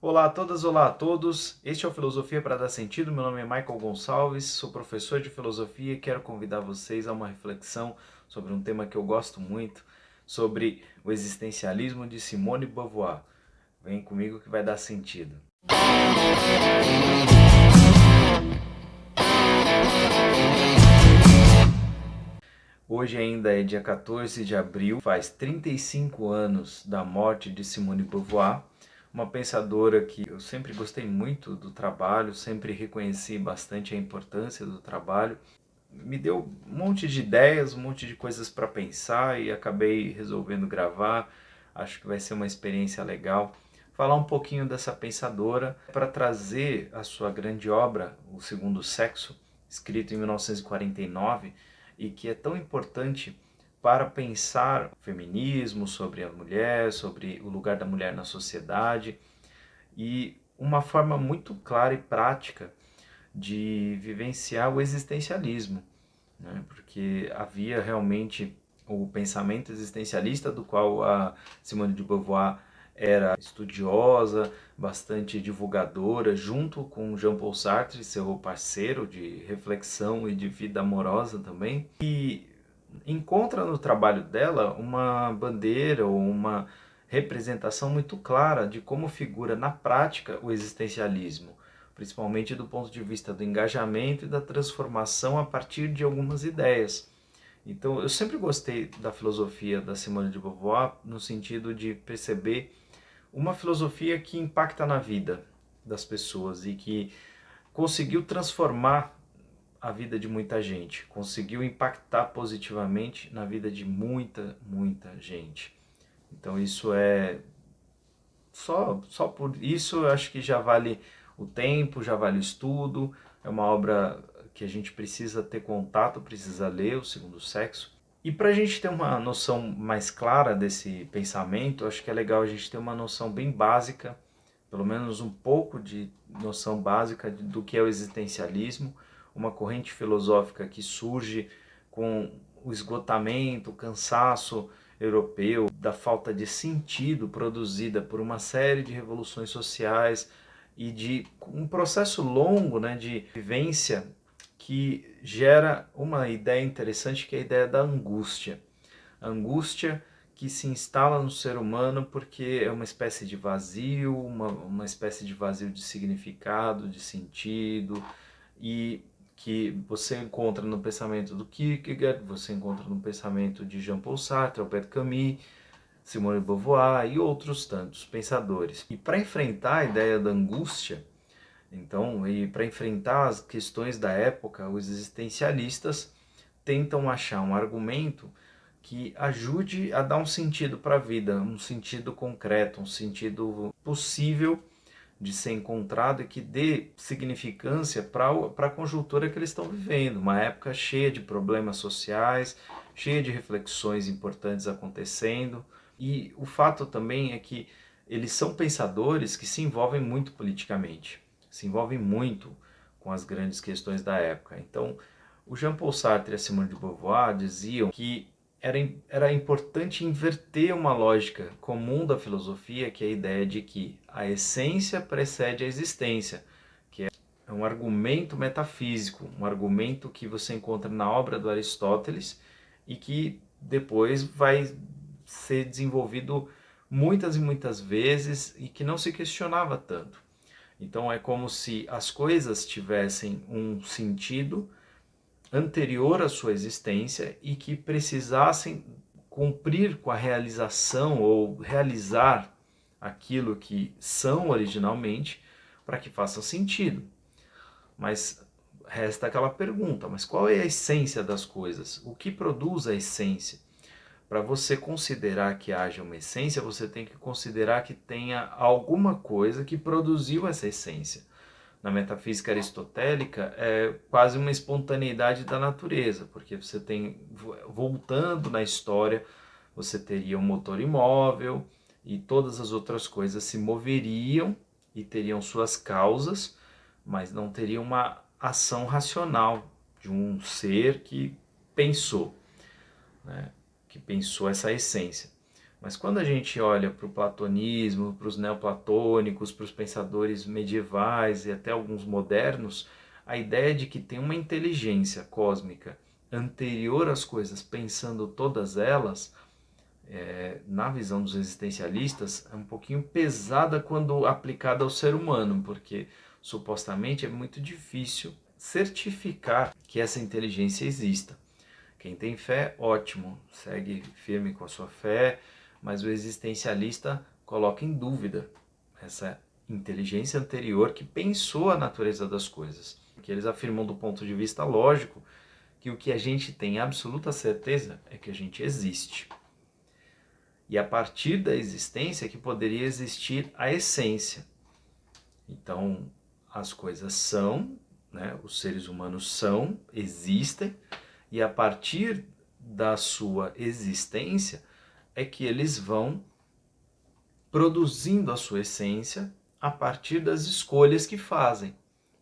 Olá a todas, olá a todos. Este é o Filosofia para Dar Sentido. Meu nome é Michael Gonçalves, sou professor de filosofia e quero convidar vocês a uma reflexão sobre um tema que eu gosto muito, sobre o existencialismo de Simone de Beauvoir. Vem comigo que vai dar sentido. Hoje ainda é dia 14 de abril, faz 35 anos da morte de Simone de Beauvoir, uma pensadora que eu sempre gostei muito do trabalho, sempre reconheci bastante a importância do trabalho. Me deu um monte de ideias, um monte de coisas para pensar e acabei resolvendo gravar. Acho que vai ser uma experiência legal. Falar um pouquinho dessa pensadora para trazer a sua grande obra, O Segundo Sexo, escrito em 1949, e que é tão importante para pensar o feminismo, sobre a mulher, sobre o lugar da mulher na sociedade e uma forma muito clara e prática de vivenciar o existencialismo, né? Porque havia realmente o pensamento existencialista do qual a Simone de Beauvoir era estudiosa, bastante divulgadora, junto com Jean-Paul Sartre, seu parceiro de reflexão e de vida amorosa também, e encontra no trabalho dela uma bandeira ou uma representação muito clara de como figura na prática o existencialismo, principalmente do ponto de vista do engajamento e da transformação a partir de algumas ideias. Então, eu sempre gostei da filosofia da Simone de Beauvoir no sentido de perceber uma filosofia que impacta na vida das pessoas e que conseguiu transformar a vida de muita gente, conseguiu impactar positivamente na vida de muita gente. Então isso é só por isso eu acho que já vale o tempo, já vale o estudo. É uma obra que a gente precisa ter contato, precisa ler, O Segundo Sexo. E para a gente ter uma noção mais clara desse pensamento, acho que é legal a gente ter uma noção bem básica, pelo menos um pouco de noção básica do que é o existencialismo, uma corrente filosófica que surge com o esgotamento, o cansaço europeu, da falta de sentido produzida por uma série de revoluções sociais e de um processo longo, né, de vivência que gera uma ideia interessante que é a ideia da angústia. A angústia que se instala no ser humano porque é uma espécie de vazio, uma espécie de vazio de significado, de sentido, e que você encontra no pensamento do Kierkegaard, você encontra no pensamento de Jean-Paul Sartre, Albert Camus, Simone de Beauvoir e outros tantos pensadores. E para enfrentar a ideia da angústia, então, e para enfrentar as questões da época, os existencialistas tentam achar um argumento que ajude a dar um sentido para a vida, um sentido concreto, um sentido possível de ser encontrado e que dê significância para a conjuntura que eles estão vivendo, uma época cheia de problemas sociais, cheia de reflexões importantes acontecendo. E o fato também é que eles são pensadores que se envolvem muito politicamente, se envolvem muito com as grandes questões da época. Então, o Jean-Paul Sartre e a Simone de Beauvoir diziam que era importante inverter uma lógica comum da filosofia, que é a ideia de que a essência precede a existência, que é um argumento metafísico, um argumento que você encontra na obra do Aristóteles e que depois vai ser desenvolvido muitas e muitas vezes e que não se questionava tanto. Então é como se as coisas tivessem um sentido anterior à sua existência e que precisassem cumprir com a realização ou realizar aquilo que são originalmente para que faça sentido. Mas resta aquela pergunta, mas qual é a essência das coisas? O que produz a essência? Para você considerar que haja uma essência, você tem que considerar que tenha alguma coisa que produziu essa essência. Na metafísica aristotélica, é quase uma espontaneidade da natureza, porque você tem, voltando na história, você teria um motor imóvel e todas as outras coisas se moveriam e teriam suas causas, mas não teria uma ação racional de um ser que pensou, né? Que pensou essa essência. Mas quando a gente olha para o platonismo, para os neoplatônicos, para os pensadores medievais e até alguns modernos, a ideia de que tem uma inteligência cósmica anterior às coisas, pensando todas elas, na visão dos existencialistas, é um pouquinho pesada quando aplicada ao ser humano, porque supostamente é muito difícil certificar que essa inteligência exista. Quem tem fé, ótimo, segue firme com a sua fé, mas o existencialista coloca em dúvida essa inteligência anterior que pensou a natureza das coisas. Que eles afirmam do ponto de vista lógico que o que a gente tem absoluta certeza é que a gente existe. E a partir da existência que poderia existir a essência. Então, as coisas são, né, os seres humanos são, existem, e a partir da sua existência é que eles vão produzindo a sua essência a partir das escolhas que fazem,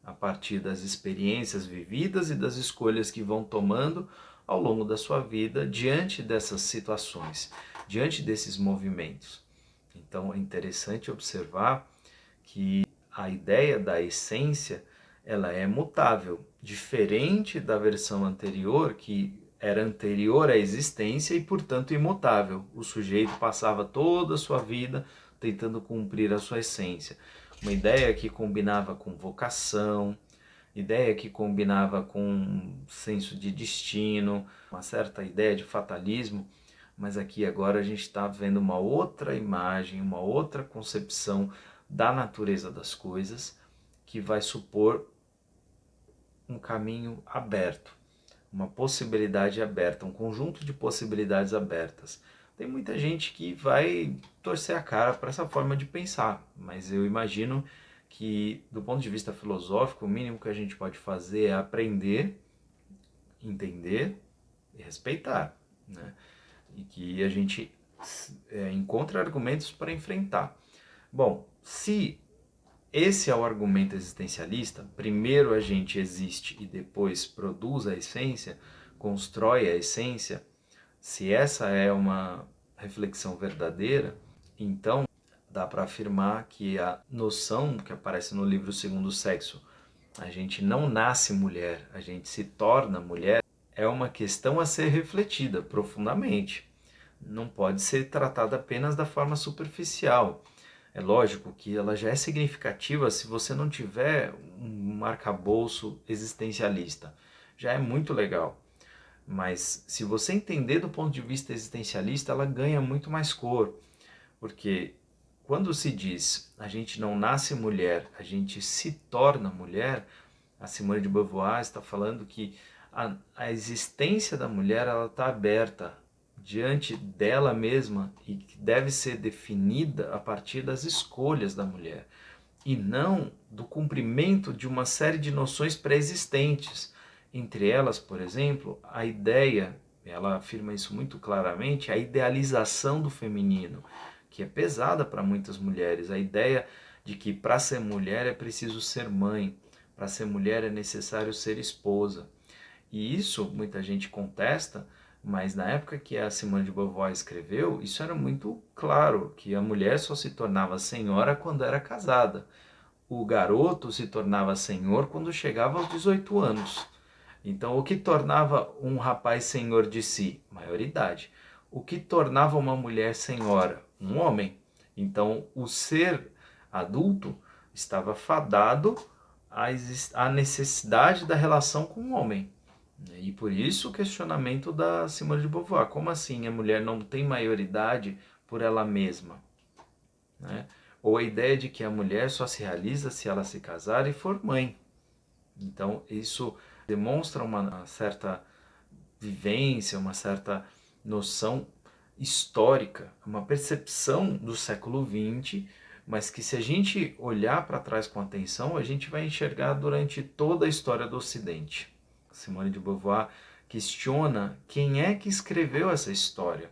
a partir das experiências vividas e das escolhas que vão tomando ao longo da sua vida diante dessas situações, diante desses movimentos. Então é interessante observar que a ideia da essência ela é mutável, diferente da versão anterior, que era anterior à existência e, portanto, imutável. O sujeito passava toda a sua vida tentando cumprir a sua essência. Uma ideia que combinava com vocação, ideia que combinava com um senso de destino, uma certa ideia de fatalismo, mas aqui agora a gente está vendo uma outra imagem, uma outra concepção da natureza das coisas que vai supor um caminho aberto, uma possibilidade aberta, um conjunto de possibilidades abertas. Tem muita gente que vai torcer a cara para essa forma de pensar, mas eu imagino que, do ponto de vista filosófico, o mínimo que a gente pode fazer é aprender, entender e respeitar, né? E que a gente encontre argumentos para enfrentar. Bom, se esse é o argumento existencialista, primeiro a gente existe e depois produz a essência, constrói a essência, se essa é uma reflexão verdadeira, então dá para afirmar que a noção que aparece no livro Segundo Sexo, a gente não nasce mulher, a gente se torna mulher, é uma questão a ser refletida profundamente. Não pode ser tratada apenas da forma superficial. É lógico que ela já é significativa se você não tiver um arcabouço existencialista. Já é muito legal. Mas se você entender do ponto de vista existencialista, ela ganha muito mais cor. Porque quando se diz a gente não nasce mulher, a gente se torna mulher, a Simone de Beauvoir está falando que a existência da mulher está aberta diante dela mesma e que deve ser definida a partir das escolhas da mulher e não do cumprimento de uma série de noções pré-existentes. Entre elas, por exemplo, a ideia, ela afirma isso muito claramente, a idealização do feminino, que é pesada para muitas mulheres, a ideia de que para ser mulher é preciso ser mãe, para ser mulher é necessário ser esposa. E isso muita gente contesta, mas na época que a Simone de Beauvoir escreveu, isso era muito claro, que a mulher só se tornava senhora quando era casada. O garoto se tornava senhor quando chegava aos 18 anos. Então, o que tornava um rapaz senhor de si? Maioridade. O que tornava uma mulher senhora? Um homem. Então, o ser adulto estava fadado à necessidade da relação com o homem. E por isso o questionamento da Simone de Beauvoir. Como assim a mulher não tem maioridade por ela mesma? Né? Ou a ideia de que a mulher só se realiza se ela se casar e for mãe. Então isso demonstra uma certa vivência, uma certa noção histórica, uma percepção do século XX, mas que se a gente olhar para trás com atenção, a gente vai enxergar durante toda a história do Ocidente. Simone de Beauvoir questiona quem é que escreveu essa história.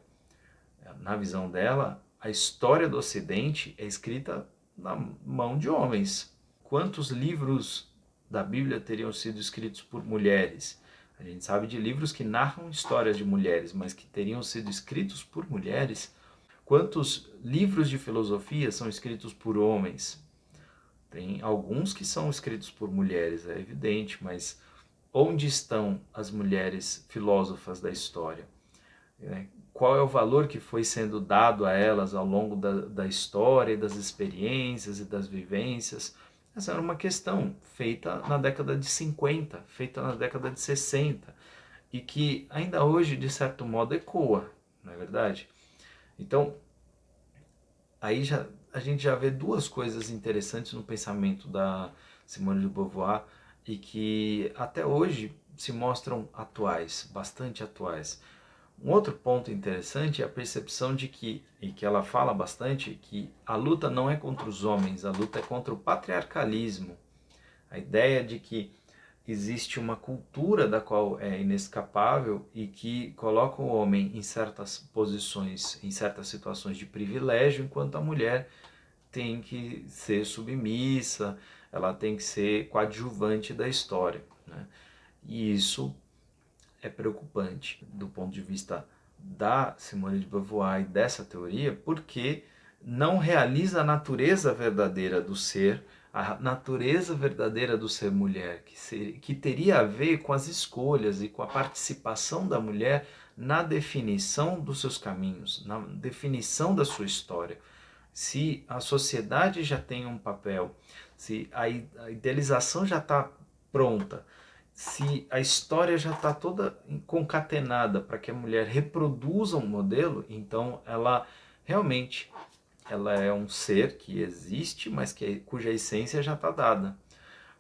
Na visão dela, a história do Ocidente é escrita na mão de homens. Quantos livros da Bíblia teriam sido escritos por mulheres? A gente sabe de livros que narram histórias de mulheres, mas que teriam sido escritos por mulheres. Quantos livros de filosofia são escritos por homens? Tem alguns que são escritos por mulheres, é evidente, mas onde estão as mulheres filósofas da história? Qual é o valor que foi sendo dado a elas ao longo da história, e das experiências e das vivências? Essa era uma questão feita na década de 50, feita na década de 60, e que ainda hoje, de certo modo, ecoa, não é verdade? Então, aí a gente já vê duas coisas interessantes no pensamento da Simone de Beauvoir e que até hoje se mostram atuais, bastante atuais. Um outro ponto interessante é a percepção de que, e que ela fala bastante, que a luta não é contra os homens, a luta é contra o patriarcalismo. A ideia de que existe uma cultura da qual é inescapável e que coloca o homem em certas posições, em certas situações de privilégio, enquanto a mulher tem que ser submissa, ela tem que ser coadjuvante da história, né? E isso é preocupante do ponto de vista da Simone de Beauvoir e dessa teoria, porque não realiza a natureza verdadeira do ser, a natureza verdadeira do ser mulher, que teria a ver com as escolhas e com a participação da mulher na definição dos seus caminhos, na definição da sua história. Se a sociedade já tem um papel, se a idealização já está pronta, se a história já está toda concatenada para que a mulher reproduza um modelo, então ela realmente ela é um ser que existe, mas cuja essência já está dada.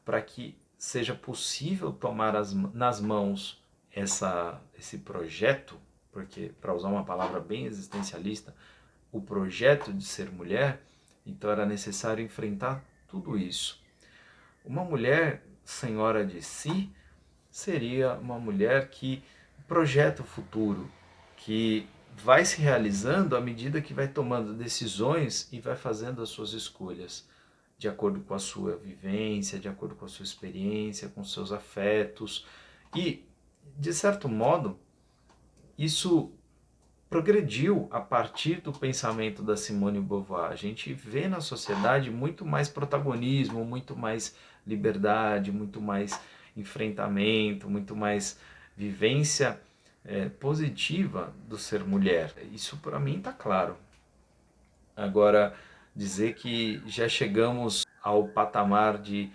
Para que seja possível tomar nas mãos esse projeto, porque, para usar uma palavra bem existencialista, o projeto de ser mulher, então era necessário enfrentar tudo isso. Uma mulher senhora de si seria uma mulher que projeta o futuro, que vai se realizando à medida que vai tomando decisões e vai fazendo as suas escolhas, de acordo com a sua vivência, de acordo com a sua experiência, com os seus afetos. E, de certo modo, isso progrediu a partir do pensamento da Simone de Beauvoir. A gente vê na sociedade muito mais protagonismo, muito mais liberdade, muito mais enfrentamento, muito mais vivência positiva do ser mulher. Isso para mim está claro. Agora, dizer que já chegamos ao patamar de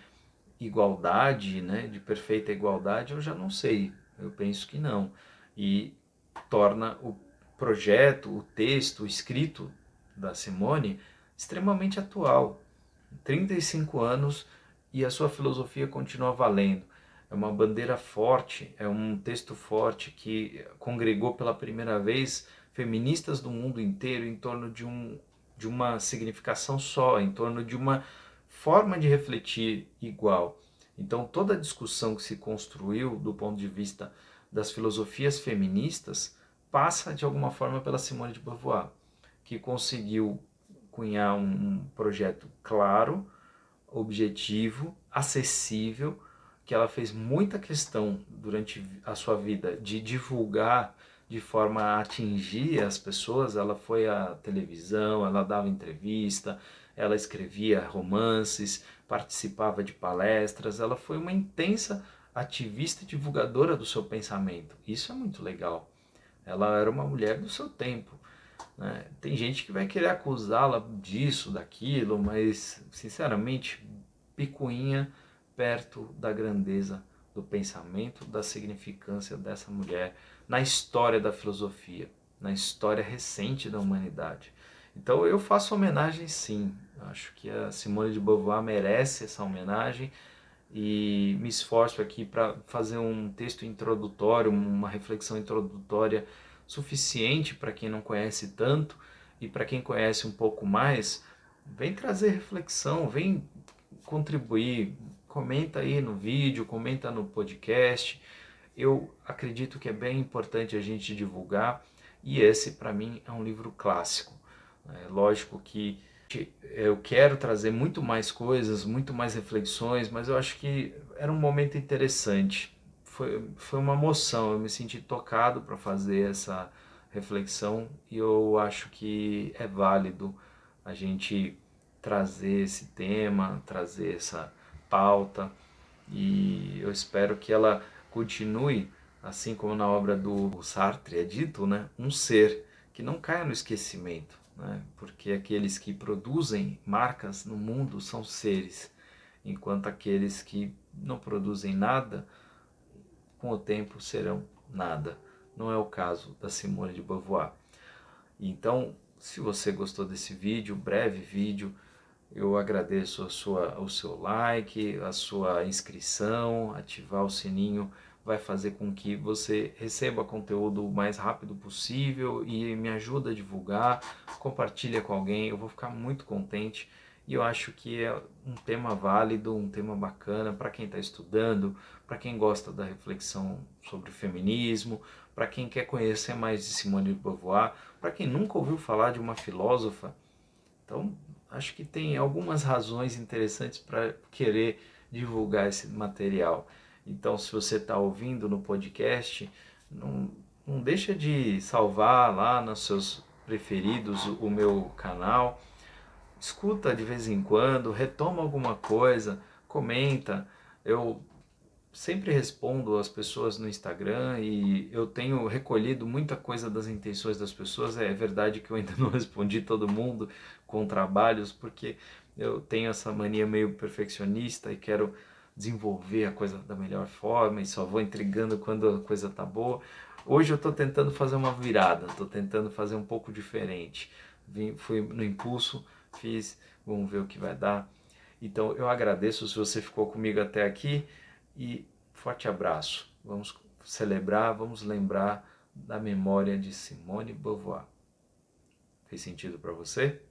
igualdade, né, de perfeita igualdade, eu já não sei. Eu penso que não. E torna o projeto, o texto, o escrito da Simone extremamente atual. 35 anos e a sua filosofia continua valendo. É uma bandeira forte, é um texto forte que congregou pela primeira vez feministas do mundo inteiro em torno de uma significação só, em torno de uma forma de refletir igual. Então, toda a discussão que se construiu do ponto de vista das filosofias feministas passa, de alguma forma, pela Simone de Beauvoir, que conseguiu cunhar um projeto claro, objetivo, acessível, que ela fez muita questão durante a sua vida de divulgar de forma a atingir as pessoas. Ela foi à televisão, ela dava entrevista, ela escrevia romances, participava de palestras, ela foi uma intensa ativista e divulgadora do seu pensamento. Isso é muito legal. Ela era uma mulher do seu tempo, né? Tem gente que vai querer acusá-la disso, daquilo, mas, sinceramente, picuinha perto da grandeza do pensamento, da significância dessa mulher na história da filosofia, na história recente da humanidade. Então eu faço homenagem, sim. Acho que a Simone de Beauvoir merece essa homenagem e me esforço aqui para fazer um texto introdutório, uma reflexão introdutória suficiente para quem não conhece tanto, e para quem conhece um pouco mais, vem trazer reflexão, vem contribuir, comenta aí no vídeo, comenta no podcast. Eu acredito que é bem importante a gente divulgar, e esse para mim é um livro clássico. É lógico que eu quero trazer muito mais coisas, muito mais reflexões, mas eu acho que era um momento interessante. Foi uma emoção, eu me senti tocado para fazer reflexão e eu acho que é válido a gente trazer esse tema, trazer essa pauta e eu espero que ela continue, assim como na obra do Sartre é dito, né, um ser que não caia no esquecimento, né, porque aqueles que produzem marcas no mundo são seres, enquanto aqueles que não produzem nada, com o tempo serão nada. Não é o caso da Simone de Beauvoir. Então, se você gostou desse vídeo, breve vídeo, eu agradeço o seu like, a sua inscrição, ativar o sininho, vai fazer com que você receba conteúdo o mais rápido possível e me ajuda a divulgar, compartilha com alguém, eu vou ficar muito contente e eu acho que é um tema válido, um tema bacana para quem está estudando, para quem gosta da reflexão sobre o feminismo, para quem quer conhecer mais de Simone de Beauvoir, para quem nunca ouviu falar de uma filósofa. Então, acho que tem algumas razões interessantes para querer divulgar esse material. Então, se você está ouvindo no podcast, não deixa de salvar lá nos seus preferidos o meu canal. Escuta de vez em quando, retoma alguma coisa, comenta. Eu sempre respondo às pessoas no Instagram e eu tenho recolhido muita coisa das intenções das pessoas. É verdade que eu ainda não respondi todo mundo com trabalhos, porque eu tenho essa mania meio perfeccionista e quero desenvolver a coisa da melhor forma e só vou entregando quando a coisa tá boa. Hoje eu estou tentando fazer uma virada, estou tentando fazer um pouco diferente. Fui no impulso, fiz, vamos ver o que vai dar. Então eu agradeço se você ficou comigo até aqui e forte abraço. Vamos celebrar, vamos lembrar da memória de Simone Beauvoir. Fez sentido para você?